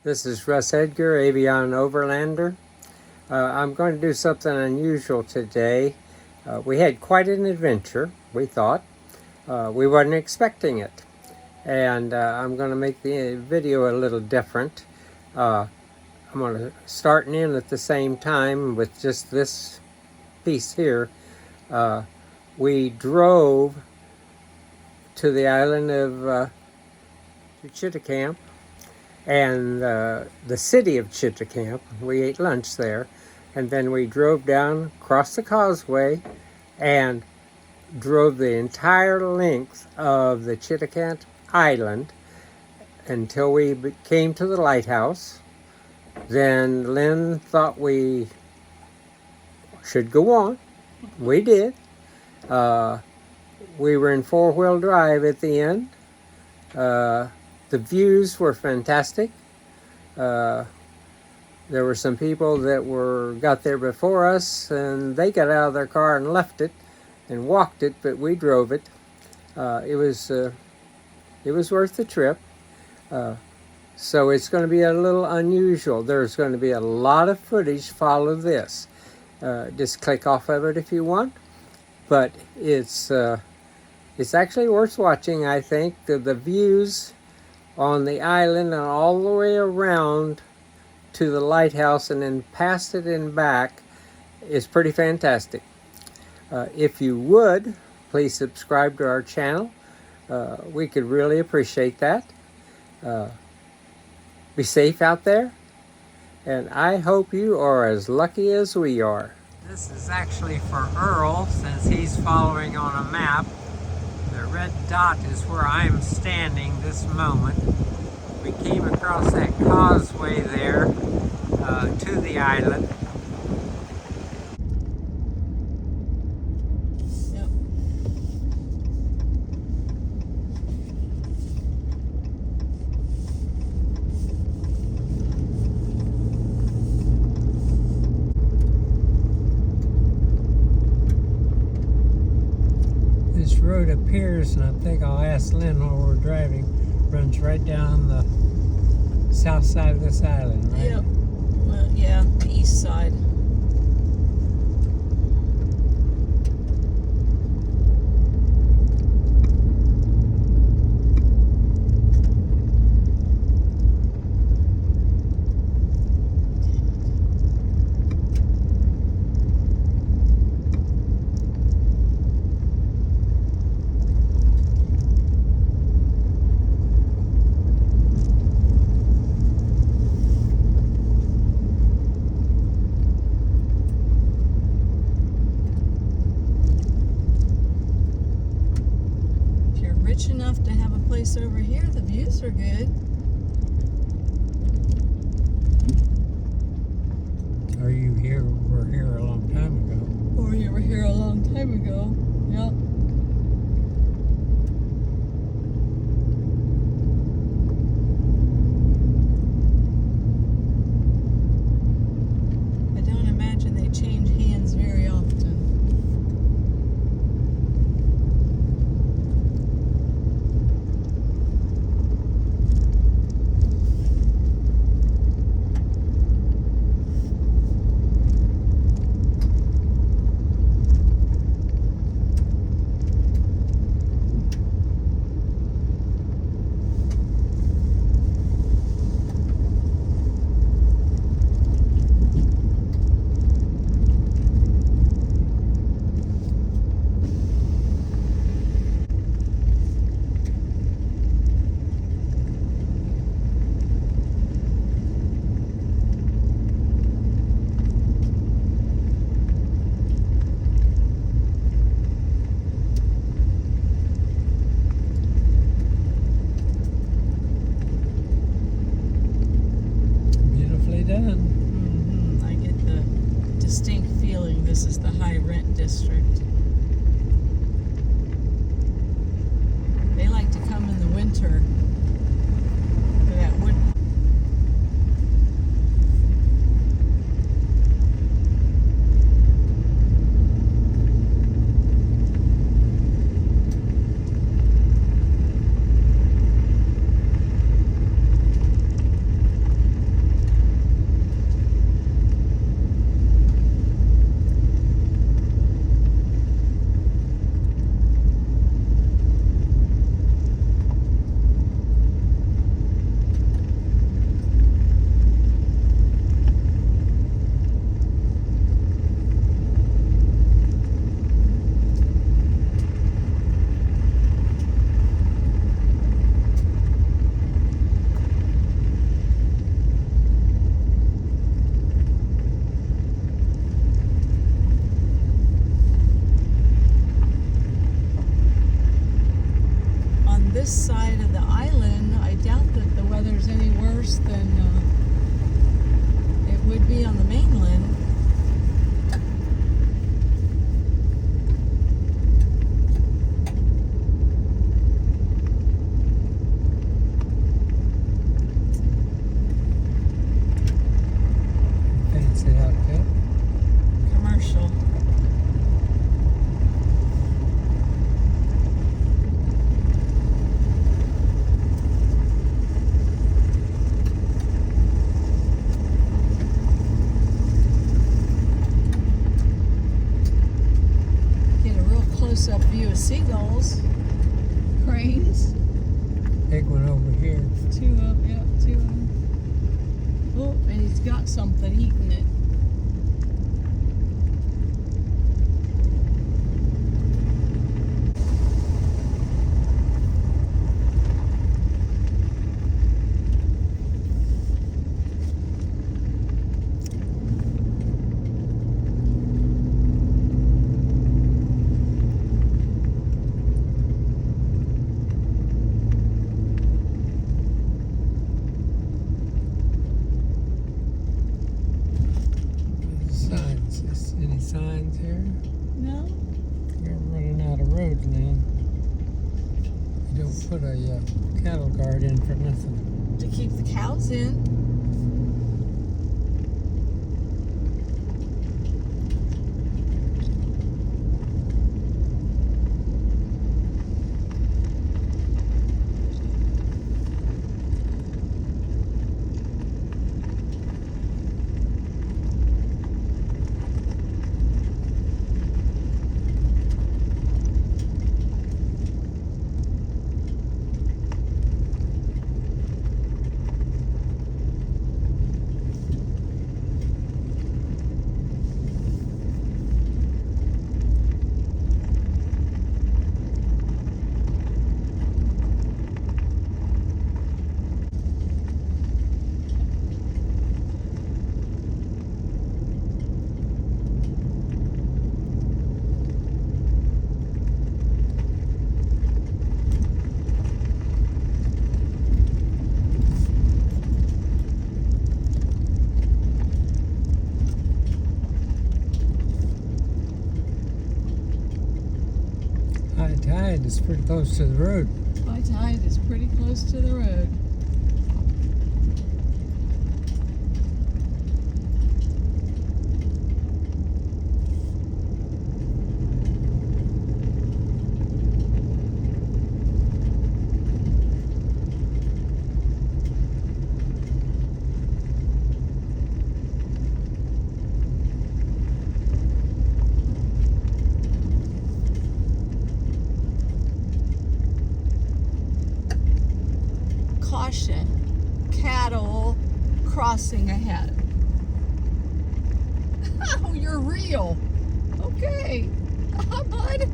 This is Russ Edgar, Avion Overlander. I'm going to do something unusual today. We had quite an adventure, we thought. We weren't expecting it. And I'm going to make the video a little different. I'm going to start and end at the same time with just this piece here. We drove to the island of Cheticamp and the city of Cheticamp. We ate lunch there, and then we drove down across the causeway and drove the entire length of the Cheticamp Island until we came to the lighthouse. Then Lynn thought we should go on. We did. We were in four-wheel drive at the end. The views were fantastic. There were some people that got there before us, and they got out of their car and left it and walked it, but we drove it. It was worth the trip. So it's going to be a little unusual. There's going to be a lot of footage follow this. Just click off of it if you want, but it's actually worth watching. I think the views on the island and all the way around to the lighthouse and then past it and back is pretty fantastic. If you would, please subscribe to our channel. We could really appreciate that. Be safe out there, and I hope you are as lucky as we are. This is actually for Earl, since he's following on a map. The red dot is where I'm standing this moment. We came across that causeway there to the island. Yep. This road appears, and I think I'll ask Lynn while we're driving, runs right down the south side of this island, right? Yep. Well, yeah, the east side. Rich enough to have a place over here. The views are good. Or you were here a long time ago. Or you were here a long time ago. Yep. I don't imagine they change hands very often. I get the distinct feeling this is the high rent district. They like to come in the winter. That wood. this side of the island, I doubt that the weather's any worse than it would be on the mainland. Fancy outfit. Commercial. Close-up view of seagulls, cranes. Big one over here. Two of them, yeah, 2 of them. Oh, and he's got something eating it. Any signs here? No? You're running out of road land. You don't put a cattle guard in for nothing. To keep the cows in. High tide is pretty close to the road. High tide is pretty close to the road. Caution, cattle crossing ahead. Oh, you're real. Okay. Bud.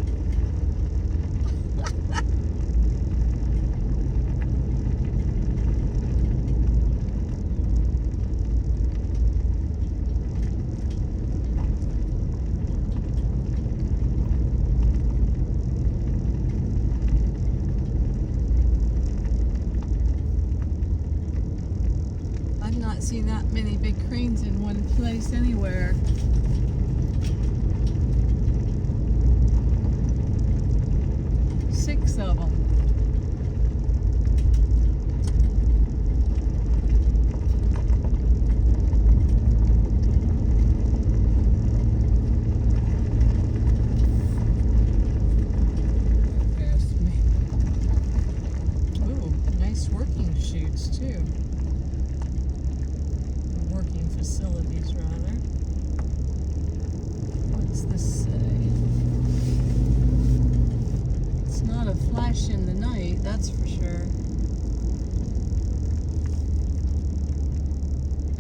I've not seen that many big cranes in one place anywhere. Six of them. Past me. Ooh, nice working chutes too. Working facilities, rather. What's this say? It's not a flash in the night, that's for sure.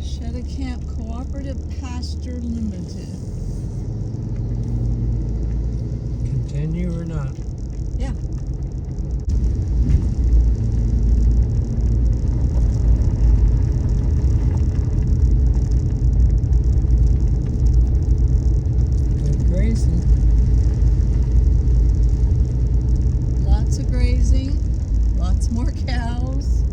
Cheticamp Cooperative Pasture Limited. Continue or not? Yeah. Good grazing. Lots of grazing, lots more cows.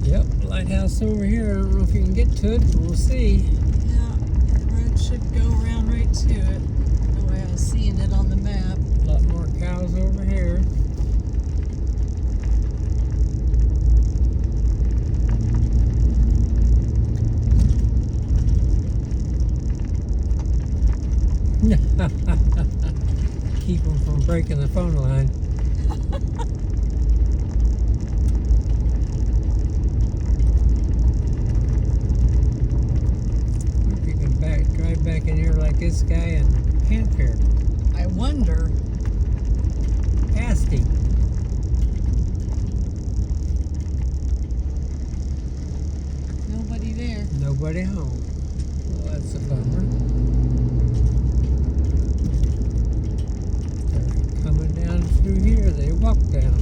Yep, lighthouse over here. I don't know if you can get to it, but we'll see. Yeah, the road should go around right to it. The way I was seeing it on the map. A lot more cows over here. Keep them from breaking the phone line. If you can drive back in here like this guy and camp here. I wonder. Ask him. Nobody there. Nobody home. Well, that's a bummer. They're coming down through here. They walk down.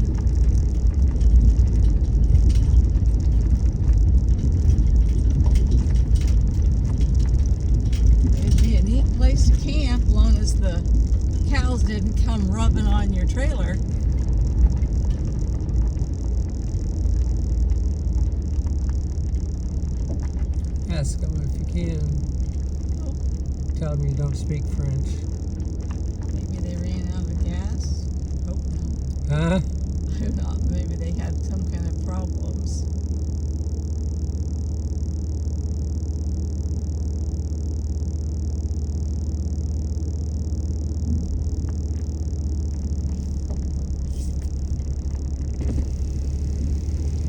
It'd be a neat place to camp, as long as the cows didn't come rubbing on your trailer. Ask them if you can. Oh, Tell them you don't speak French. maybe they ran out of gas. Hope not. Huh? I don't know. Maybe they had some kind of problems.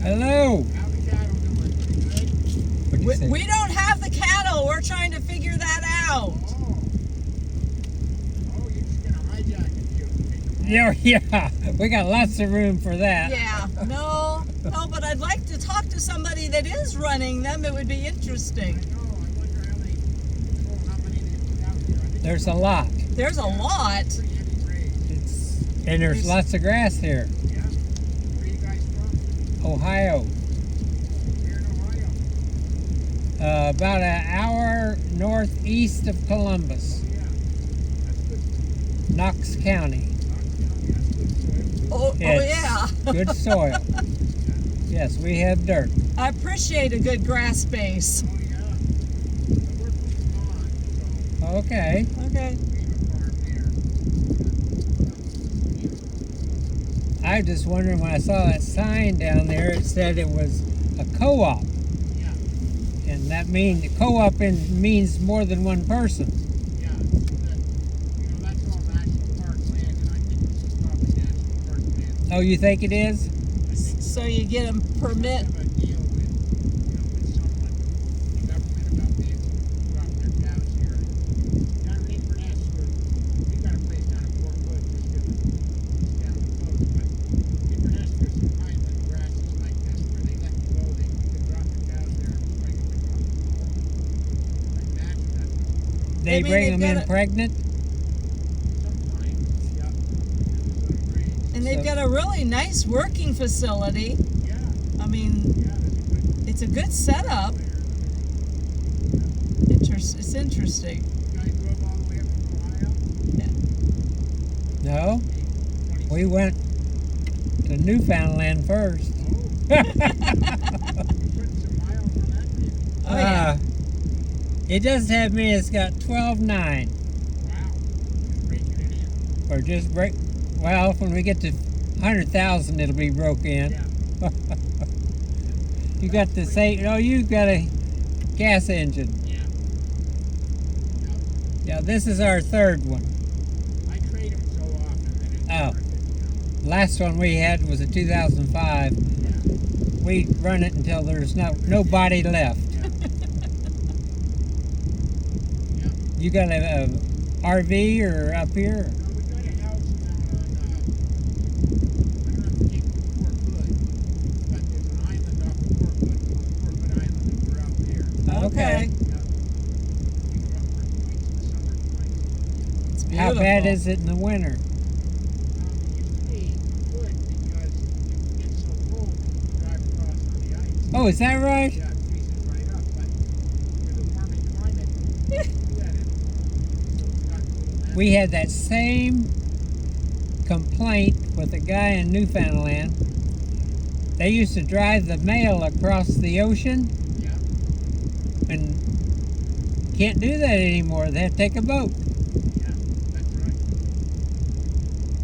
Hello. How's the cattle doing? Pretty good? What'd you say? We don't have the cattle. We're trying to figure that out. Oh, you're just gonna hijack it, you. Yeah, we got lots of room for that. Yeah. No, but I'd like to talk to somebody that is running them. It would be interesting. I know. I wonder how they control how many they put out there. I think There's a lot. There's a lot. it's pretty heavy grade. And there's lots of grass here. Yeah. Where are you guys from? Ohio. Here in Ohio. About an hour northeast of Columbus, Oh, yeah. That's good. Knox County. That's good soil. Oh It's yeah. good soil. Yes, we have dirt. I appreciate a good grass base. Oh, yeah. I work with Vermont, Okay. Okay. so we have a farm there. I was just wondering when I saw that sign down there, it said it was a co-op. Yeah. And that means co-op means more than one person. Yeah. That's all national park land, and I think this is probably national park land. Oh, you think it is? So you get a permit. Have a deal with someone, the government, about being able to drop their cows here. Down in Inverness, we got a place down in Fort Wood, just down the coast, but Inverness, there's some highland grasses like this where they let you go, you can drop your cows there and bring them in. Like that, They mean bring they've them in got a- pregnant? sometimes, yeah. There's a range. And they've So- got a really nice working facility. Yeah, I mean, yeah, that's a good it's a good setup. player. It's interesting. You guys drove all the way up from Ohio? No. We went to Newfoundland first. Oh. You're putting some miles on that baby. Oh yeah. It does have me, it's got 12.9. Wow. Just breaking it in. Or just break. Well, when we get to 100,000, it'll be broke in. Yeah. You got the same. Oh, you got a gas engine. Yeah. Yeah, this is our third one. I trade them so often that it's Oh. worth it, Last one we had was a 2005. We run it until there's nobody left. Yeah. Yeah. You got a RV or up here? No, we got a house down on, I don't know if you came to Fort Hood, but there's an island off of Fort Hood called Fort Hood Island, and we're out there. Okay. Yeah. We come up for a few weeks in the summer twice. It's How beautiful. bad is it in the winter? It used to be good because it would get so cold that you could drive across on the ice. Oh, is that right? Yeah, it freezes right up. But with the warming climate, we had it. So we got a little less. We had that same complaint with a guy in Newfoundland. They used to drive the mail across the ocean Yeah, and can't do that anymore. They have to take a boat. yeah, that's right.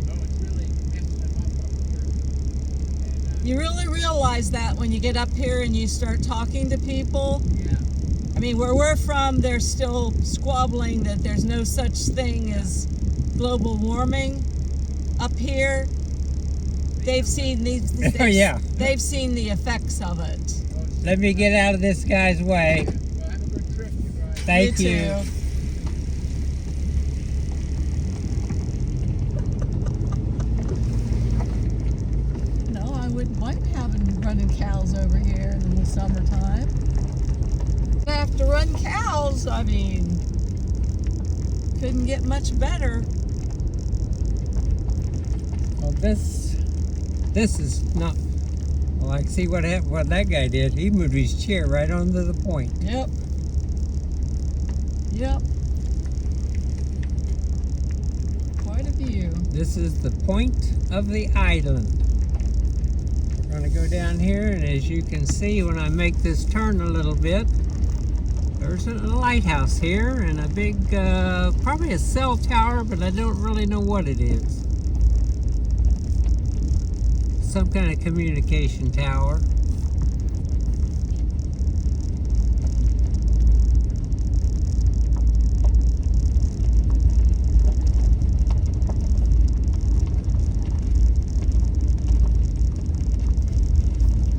Oh, it's really messing them up here. And, You really realize that when you get up here and you start talking to people. yeah, I mean, where we're from, they're still squabbling that there's no such thing as global warming. Up here, they've seen Oh, yeah. they've seen the effects of it. oh, it's, Let me get out of this guy's way. well, have a good trip, you guys. Thank You you. too. No, I wouldn't mind having running cows over here in the summertime. I have to run cows. I mean, couldn't get much better. Well, this is not. Well, I see what that guy did. He moved his chair right onto the point. Yep. Yep. Quite a view. This is the point of the island. We're going to go down here, and as you can see, when I make this turn a little bit, there's a lighthouse here and a big, probably a cell tower, but I don't really know what it is. Some kind of communication tower.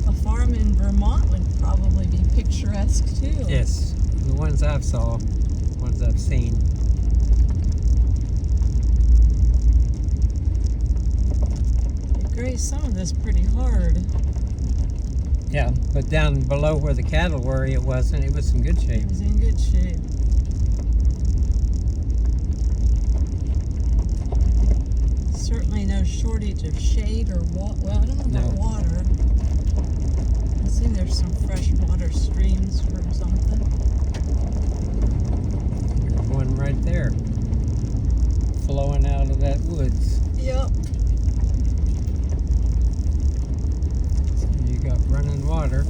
A farm in Vermont would probably be picturesque too. Yes, the ones I've seen. It grazed some of this pretty hard. Yeah, but down below where the cattle were, it wasn't. It was in good shape. It was in good shape. Certainly no shortage of shade or water. Well, I don't know about No. water. I see there's some fresh water streams or something. There's one right there, flowing out of that woods. Yep. So you got running water.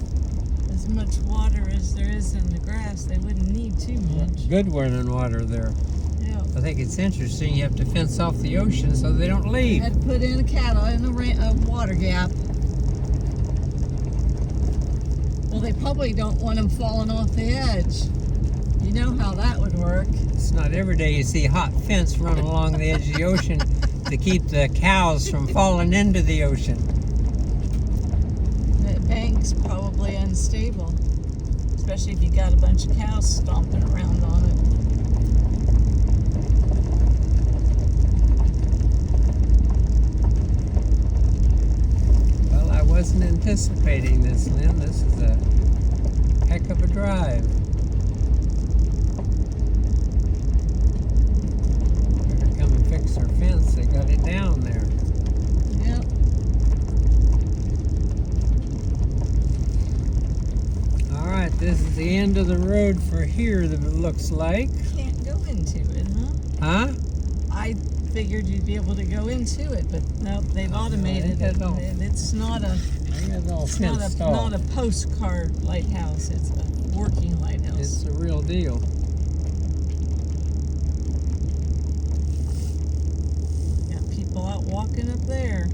As much water as there is in the grass, they wouldn't need too much. Good running water there. Yeah. I think it's interesting. You have to fence off the ocean so they don't leave. Had to put in a cattle in a water gap. Well, they probably don't want them falling off the edge. You know how that would work. It's not every day you see a hot fence run along the edge of the ocean to keep the cows from falling into the ocean. The bank's probably unstable, especially if you got a bunch of cows stomping around on it. Well, I wasn't anticipating this, Lynn. This is a heck of a drive. Better come and fix their fence. They got it down there. Yep. All right, this is the end of the road for here, that it looks like. Can't go into it, huh? Huh? I figured you'd be able to go into it, but nope, they've automated it. no. And it's not a I got it all it's not fenced a off. not a postcard lighthouse. It's a working lighthouse. It's a real deal. Got people out walking up there.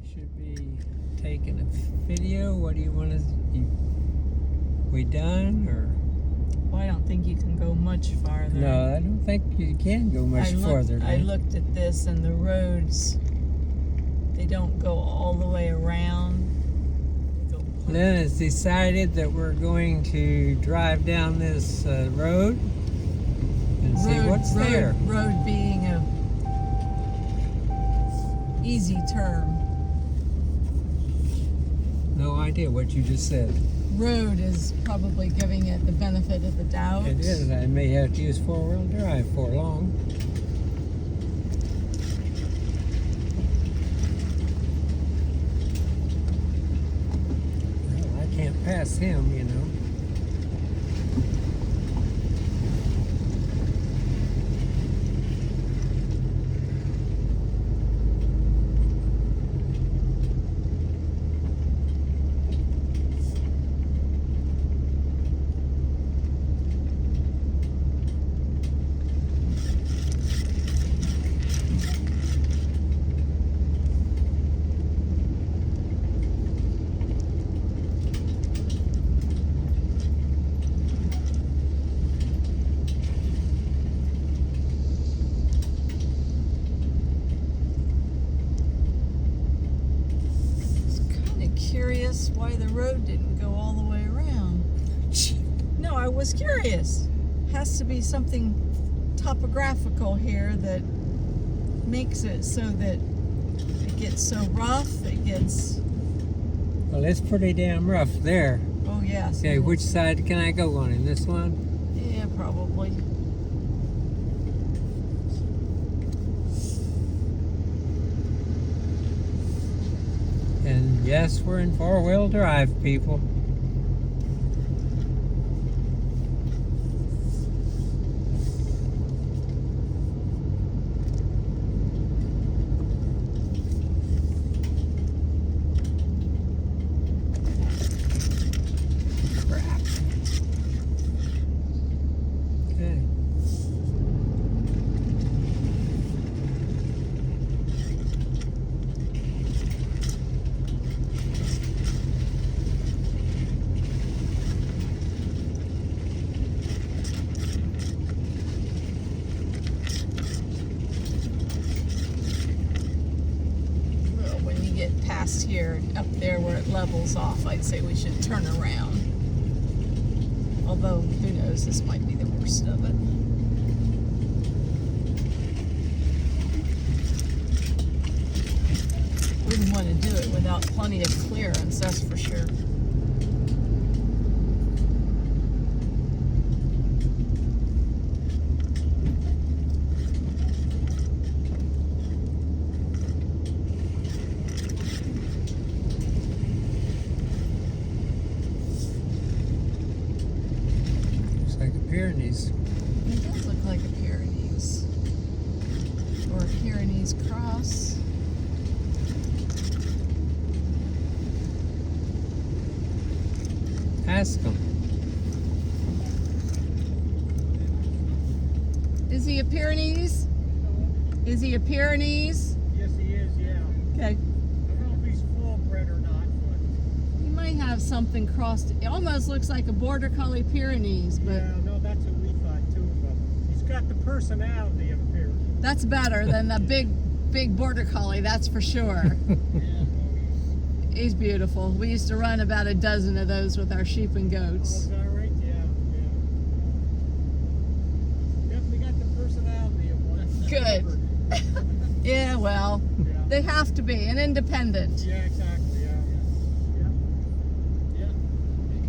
We should be taking a video. What do you want to? We done or? Well, I don't think you can go much farther. No, I don't think you can go much farther. I Lynn. looked at this, and the roads, they don't go all the way around. They go Lynn has decided that we're going to drive down this road and see what's there. Road being a easy term. No idea what you just said. Road is probably giving it the benefit of the doubt. It is. I may have to use four-wheel drive for long. pass him, you know. Curious why the road didn't go all the way around. No, I was curious. Has to be something topographical here that makes it so that it gets so rough, it gets... Well, it's pretty damn rough there. Oh, yes. Okay, which side can I go on? In this one? Yeah, probably. And yes, we're in four-wheel drive, people. Crap. Okay. Past here, up there where it levels off, I'd say we should turn around. Although, who knows, this might be the worst of it. Wouldn't want to do it without plenty of clearance, that's for sure. Pyrenees. It does look like a Pyrenees. Or a Pyrenees cross. Ask him. Is he a Pyrenees? Is he a Pyrenees? Yes, he is, yeah. Okay. I don't know if he's full-bred or not, but... He might have something crossed. It almost looks like a Border Collie Pyrenees, but Yeah, no, that's what we thought too, but he's got the personality of a Pyrenees. that's better than the big Border Collie, that's for sure. Yeah, no, He's beautiful. We used to run about a dozen of those with our sheep and oh, goats. is that right? Yeah, yeah. Definitely got the personality of one. Good. Yeah, well, Yeah. they have to be, and independent. Yeah, exactly, yeah. Yeah. Yeah.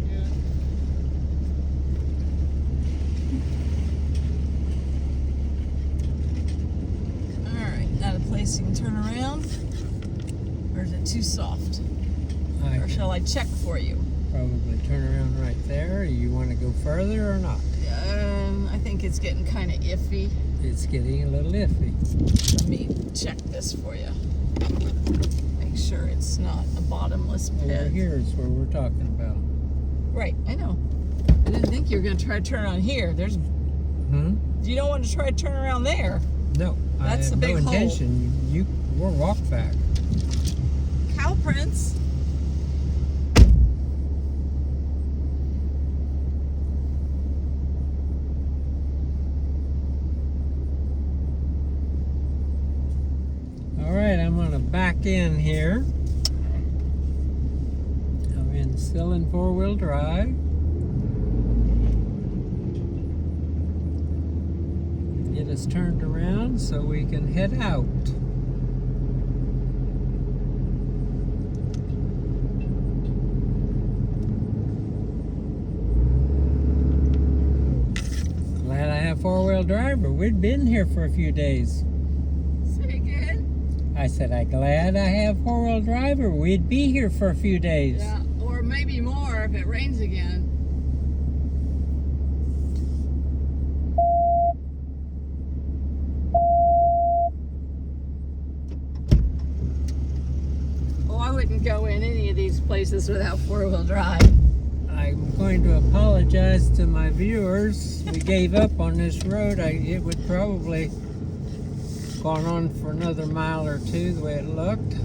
Yeah. Alright, not a place you can turn around? Or is it too soft? I Or can shall I check for you? probably turn around right there. You want to go further or not? I think it's getting kind of iffy. It's getting a little iffy. Let me check this for you. Make sure it's not a bottomless Over pit. here is where we're talking about. Right, I know. I didn't think you were going to try to turn on here. You don't want to try to turn around there. No, That's I have the big no hole. intention. We'll walk back. Cow prints. All right, I'm gonna back in here. I'm still in four-wheel drive. Get us turned around so we can head out. Glad I have four-wheel drive, but we'd been here for a few days. Say again? I said, I'm glad I have four-wheel drive, or we'd be here for a few days. Yeah, or maybe more if it rains again. Oh, I wouldn't go in any of these places without four-wheel drive. I'm going to apologize to my viewers. We gave up on this road. It would probably gone on for another mile or two the way it looked.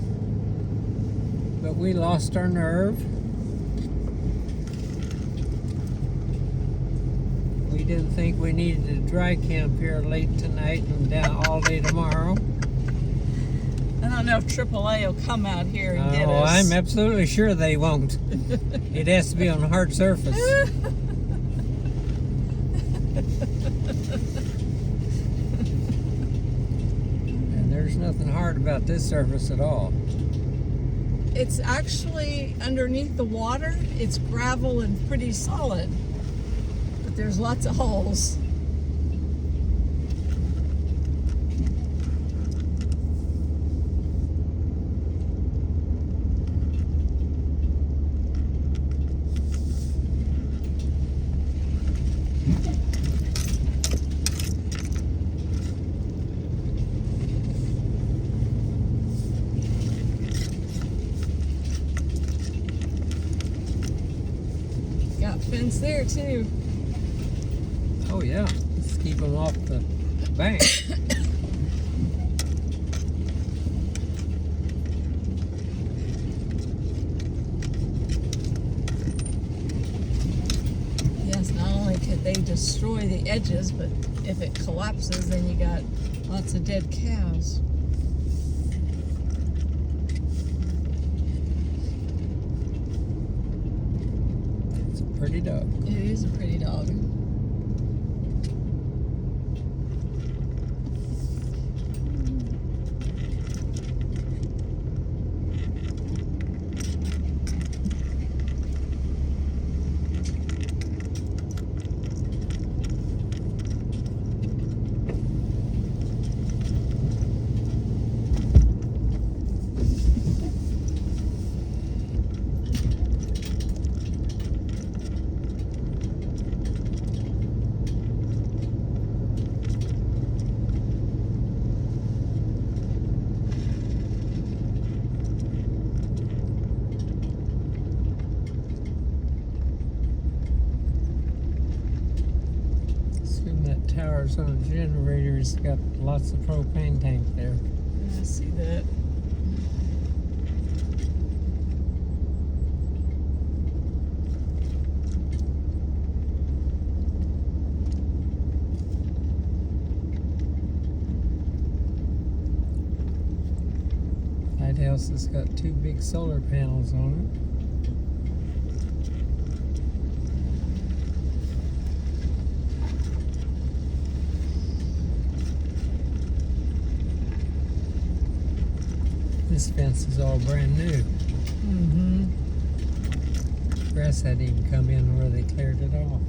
But we lost our nerve. We didn't think we needed to dry camp here late tonight and down all day tomorrow. I don't know if AAA will come out here and get us. I'm absolutely sure they won't. It has to be on a hard surface. And there's nothing hard about this surface at all. It's actually underneath the water. It's gravel and pretty solid, but there's lots of holes. Got fence there too. Oh yeah, let's keep them off the bank. Yes, not only could they destroy the edges, but if it collapses, then you got lots of dead cows. It's a pretty dog. It is a pretty dog. Towers on a generator. It's got lots of propane tank there. I see that. Lighthouse has got 2 big solar panels on it. This fence is all brand new. Mm-hmm. Grass hadn't even come in where they cleared it off.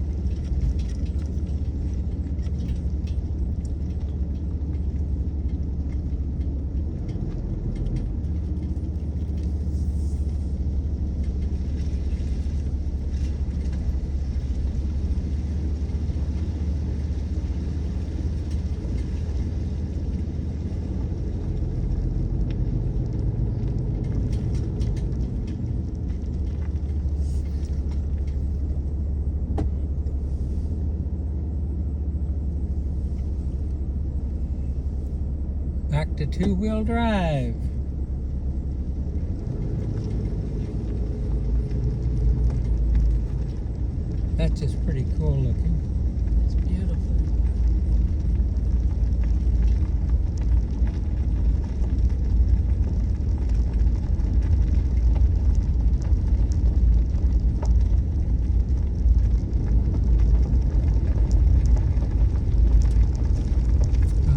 Back to 2-wheel drive. That's just pretty cool looking. It's beautiful.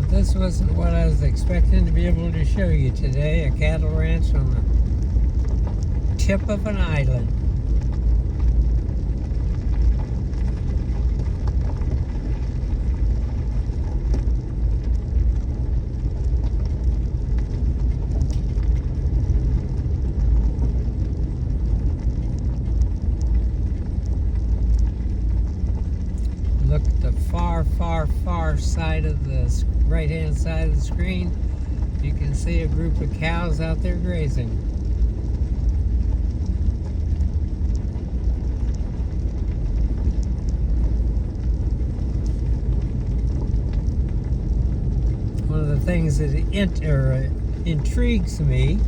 This wasn't what I was expecting to be able to show you today, a cattle ranch on the tip of an island. far side of the right-hand side of the screen, you can see a group of cows out there grazing. One of the things that intrigues me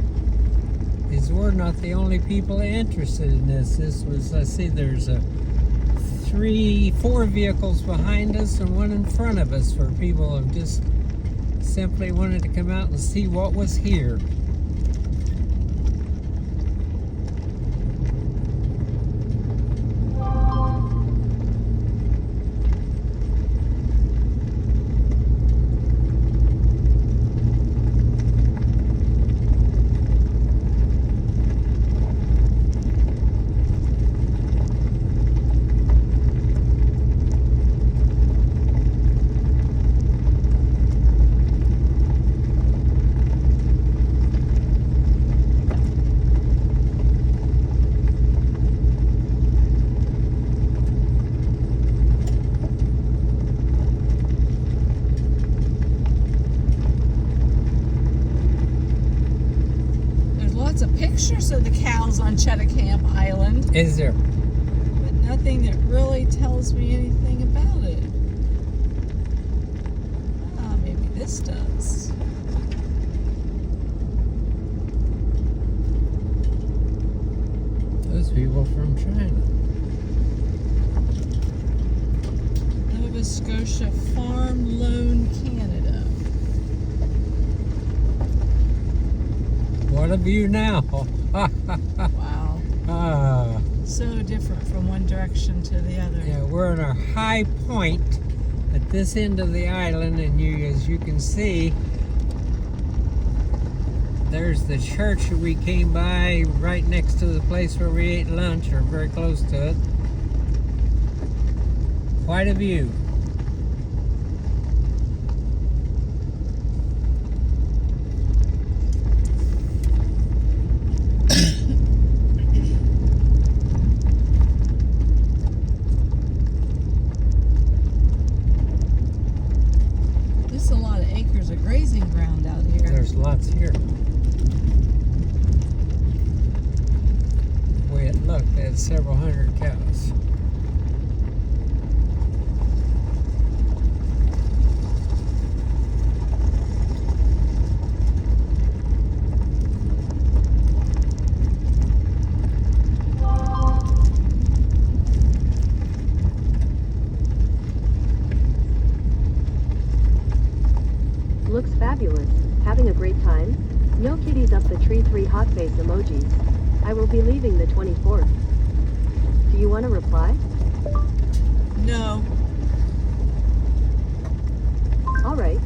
is we're not the only people interested in this. This was, I see there's four vehicles behind us and one in front of us where people have just simply wanted to come out and see what was here. Pictures of the cows on Cheticamp Island, Is there? but nothing that really tells me anything about it. Ah, maybe this does. Those people from China. Nova Scotia Farm Loan, Canada. What a view now. Wow. Ah. So different from one direction to the other. Yeah, we're at our high point at this end of the island, and as you can see, there's the church that we came by right next to the place where we ate lunch, or very close to it. Quite a view. There's a lot of acres of grazing ground out here. There's lots here. The way it looked, they had several hundred cows. Looks fabulous. Having a great time? No kitties up the tree, 3 hot face emojis. I will be leaving the 24th. Do you want to reply? No. Alright.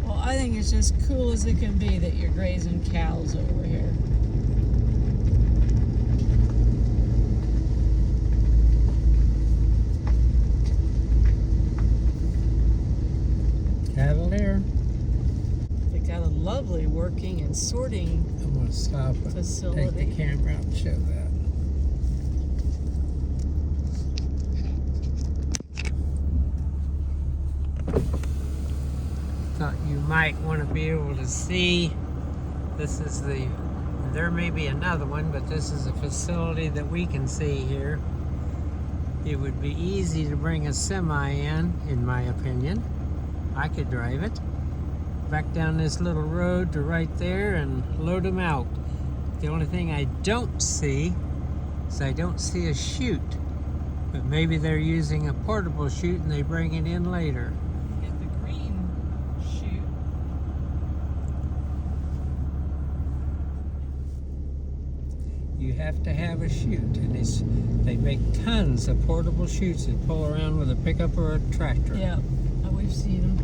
Well, I think it's just cool as it can be that you're grazing cows over here. Cattle there. They got a lovely working and sorting I'm going to stop and take facility. the camera out and show that. Thought you might want to be able to see. This is there may be another one, but this is a facility that we can see here. It would be easy to bring a semi in my opinion. I could drive it back down this little road to right there and load them out. The only thing I don't see is I don't see a chute, but maybe they're using a portable chute and they bring it in later. Get the green chute. You have to have a chute, and they make tons of portable chutes that pull around with a pickup or a tractor. Yeah, we've seen them.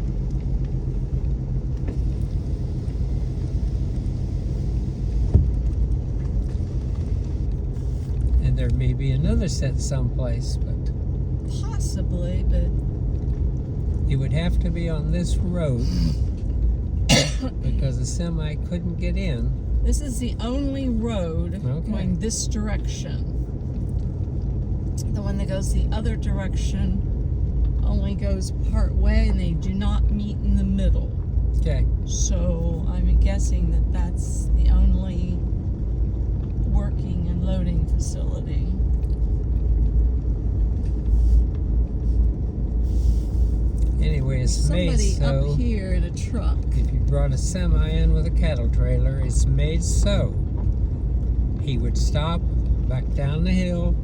And there may be another set someplace, but Possibly, but It would have to be on this road because the semi couldn't get in. This is the only road Okay. going this direction. The one that goes the other direction only goes part way, and they do not meet in the middle. Okay. So I'm guessing that that's the only working and loading facility. Anyway, it's made Somebody so up here in a truck. if you brought a semi in with a cattle trailer, it's made so he would stop back down the hill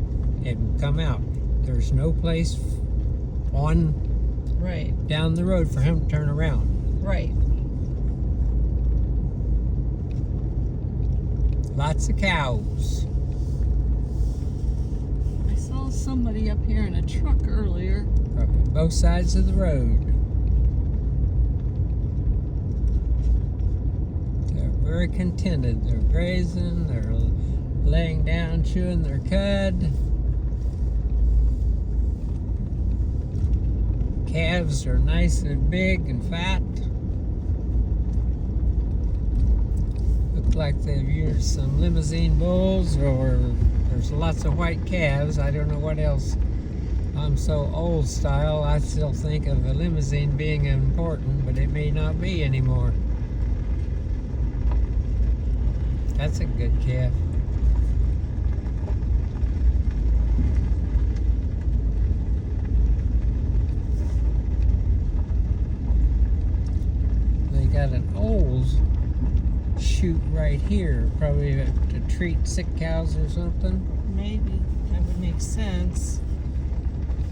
and come out. There's no place on Right, down the road for him to turn around. right. Lots of cows. I saw somebody up here in a truck earlier. Probably both sides of the road. They're very contented. They're grazing, they're laying down, chewing their cud. Calves are nice and big and fat. Look like they've used some limousine bulls, or there's lots of white calves. I don't know what else. I'm so old style, I still think of a limousine being important, but it may not be anymore. That's a good calf. They got an old chute right here, probably to treat sick cows or something. Maybe. That would make sense.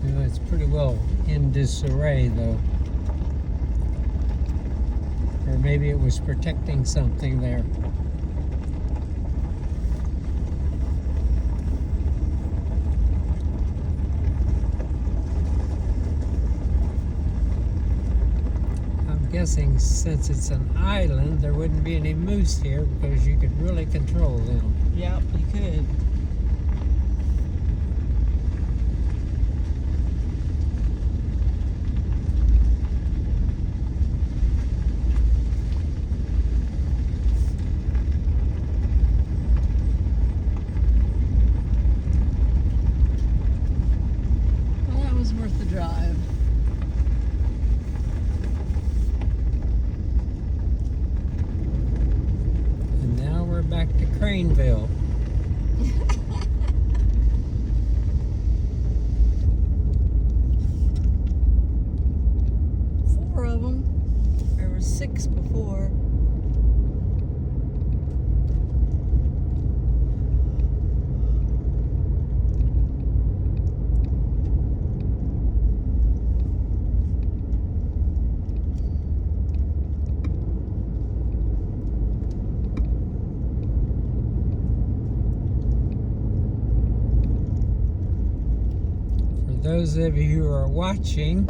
You know, it's pretty well in disarray, though. Or maybe it was protecting something there. I'm guessing since it's an island, there wouldn't be any moose here because you could really control them. Yep, you could. Well, that was worth the drive. And now we're back to Craneville. Four of them. There were six before. For those of you who are watching,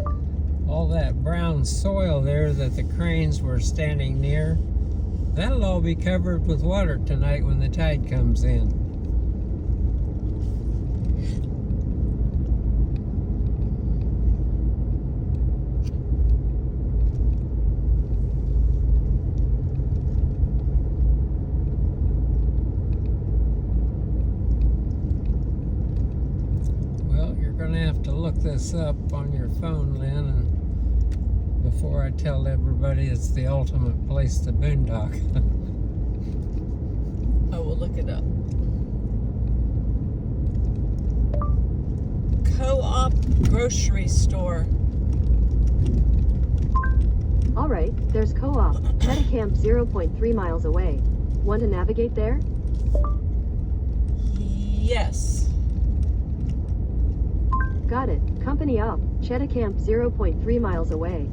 all that brown soil there that the cranes were standing near, that'll all be covered with water tonight when the tide comes in. Well, you're going to have to look this up on your phone, Lynn, and before I tell everybody it's the ultimate place to boondock. Oh, we'll look it up. Co-op grocery store. All right, there's co-op. Cheticamp 0.3 miles away. Want to navigate there? Yes. Got it. Company up. Cheticamp 0.3 miles away.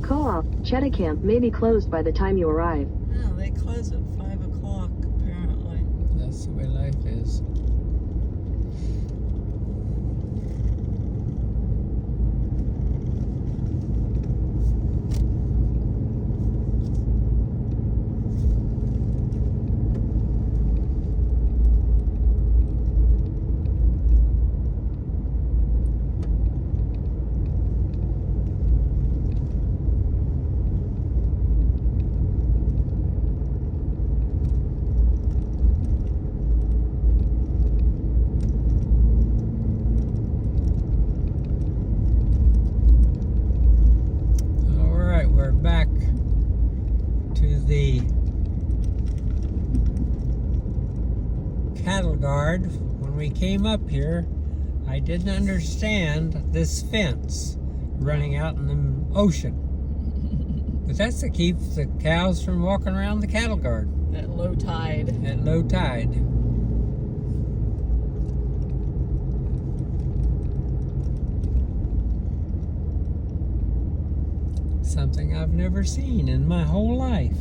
Co-op, Cheticamp may be closed by the time you arrive. Oh, they close at 5 o'clock, apparently. That's the way life is. the cattle guard when we came up here. I didn't understand this fence running out in the ocean. But that's to keep the cows from walking around the cattle guard At low tide. at low tide. Something I've never seen in my whole life.